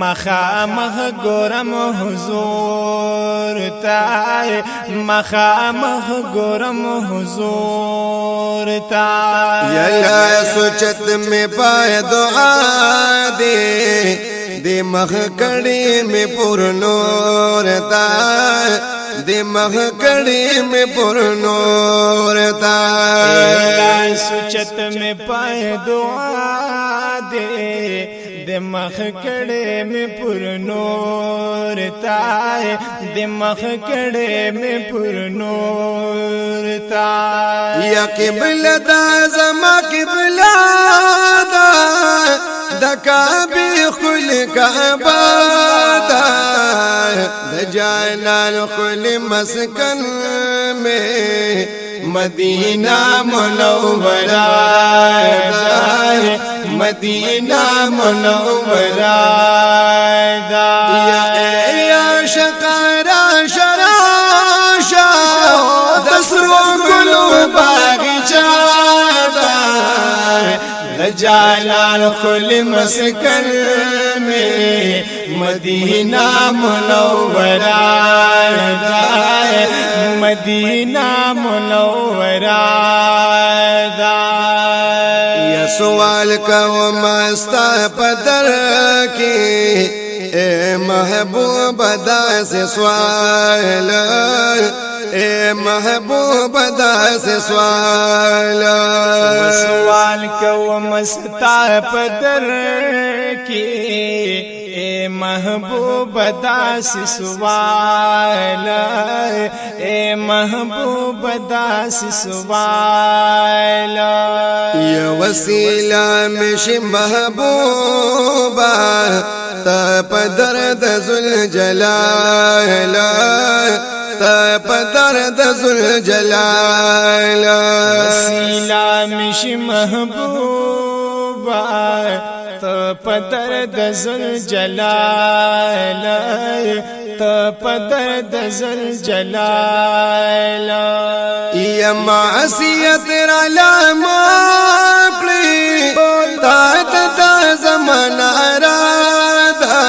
مخامخ گورم حضور تا مخامخ گورم حضور تا یا سوچت میں پائے دعا دے مخ کڑی میں پر نور تا دے مخ کڑی میں پر نور تا سوچت میں پائے دعا دے مخ کڑے میں پر نور تا دے مخ کڑے میں پر نور تا یا قبلہ دا زما قبلہ دا دکابی خل کعبہ دا دجالال خل مسکن میں مدینہ منورہ مدینہ منورہ یا شقارا شراشا دسرو گلو باغچہ جلال خل مسکن میں مدینہ منورہ مدینہ منورہ یا سوال کو مستا پدر کی اے محبوب دا سے سوال اے محبوب دا سے سوال سوال کو مستا پدر کی اے محبوب دا سے سوال اے محبوب دا سے سوال یا وسیلہ مش محبوبہ تا پدر دا ذوالجلال تا پدر دا ذوالجلال وسیلہ مش محبوبہ تا پدر دا ذوالجلال تا پدر دا ذوالجلال یا معصیت رالا ماکلی تا دا زمان آرادا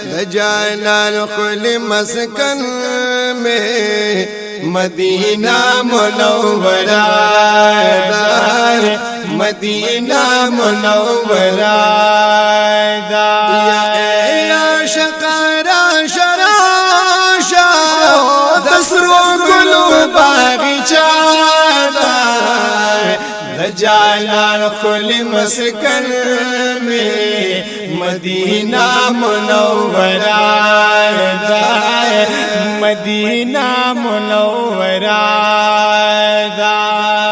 دجالال خل مسکن میں مدینہ منورہ مدینہ منورہ یا شقارا شراشا دسرو گلو باغچہ جلال خل مسکن میں مدینہ منورہ مدینہ منورہ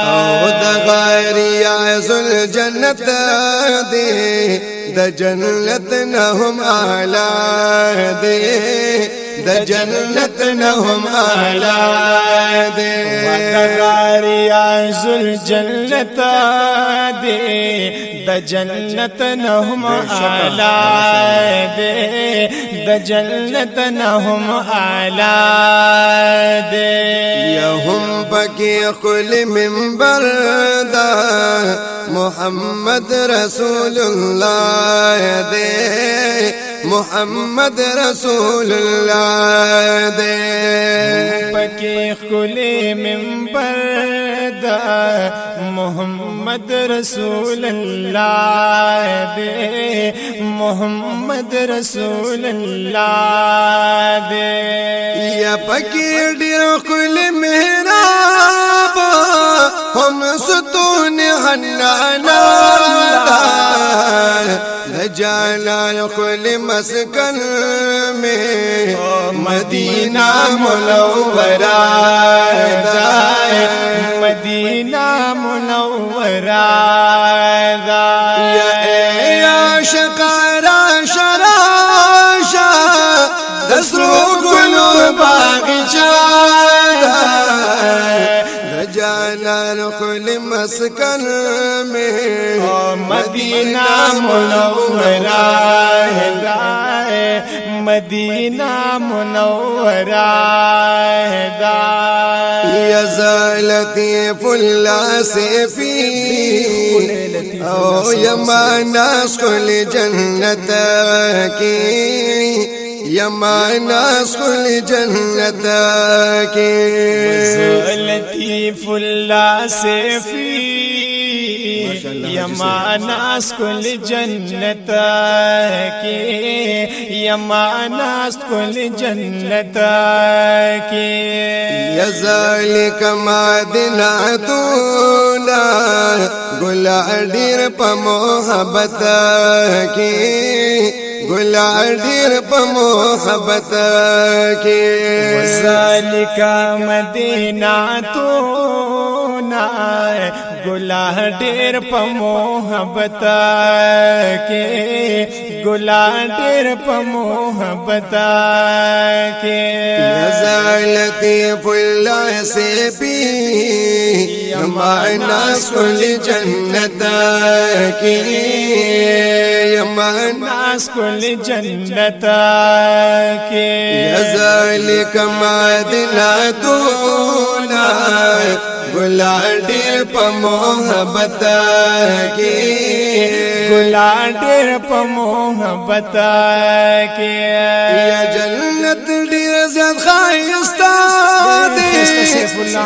او دا غیریا ذوالجنت دے دا جنت نہم آلہ دے دا جنت نہم آلہ دے غیریا ذوالجنت دے دا جنت نہم آلہ دے دا جنت نہم آلہ دے یہم پکی خل منبر دا محمد رسول اللہ دے محمد رسول اللہ دے پکی خل منبر دا محمد رسول اللہ دے محمد رسول اللہ دے یا پکی ڈیر خل محراب ہم ستون حنانا جلال خل مسکن میں مدینہ منورہ مدینہ منورہ یا شقارا شراشا دسرو گلو باغچہ جلال خل مسکن میں مدینہ منورہ مدینہ منورہ یا لطیف اللہ سے فی او یمانا سکل جنت کی یمانا سکل جنت کی لطیف اللہ سے فی یماناس کل جنت کی یماناس کل جنت کی یذالک مادناتونا گلا ډیر په محبت کی گلا ډیر په محبت کی ذالک مدیناتونا گلا ډیر په محبت کې گلا ډیر په محبت کې لطیف اللہ سے بھی یمانا سکل جنت کی یمانا سکل جنت کے ذالک مادناتونا گلا ډیر په محبت کی گلا ډیر په محبت کې یا جنت ډیر زیات خایستا دی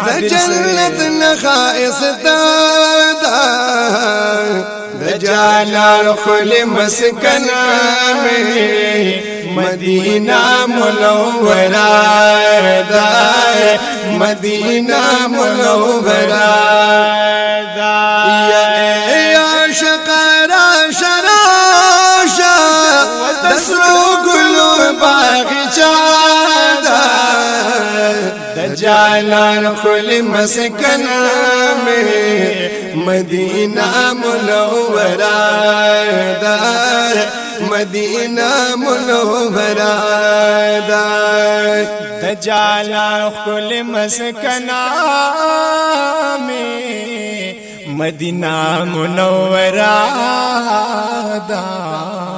د جنت نه خایستا ده د جانان خل مسکن میں مدینہ منورہ دا مدینہ منورہ دا یا شقرا شراشا دسرو گلو باغچہ دا د جانان خل مسکن میں مدینہ منورہ دا مدینہ منورہ دا دجالا خل مسکنا میں مدینہ منورہ دا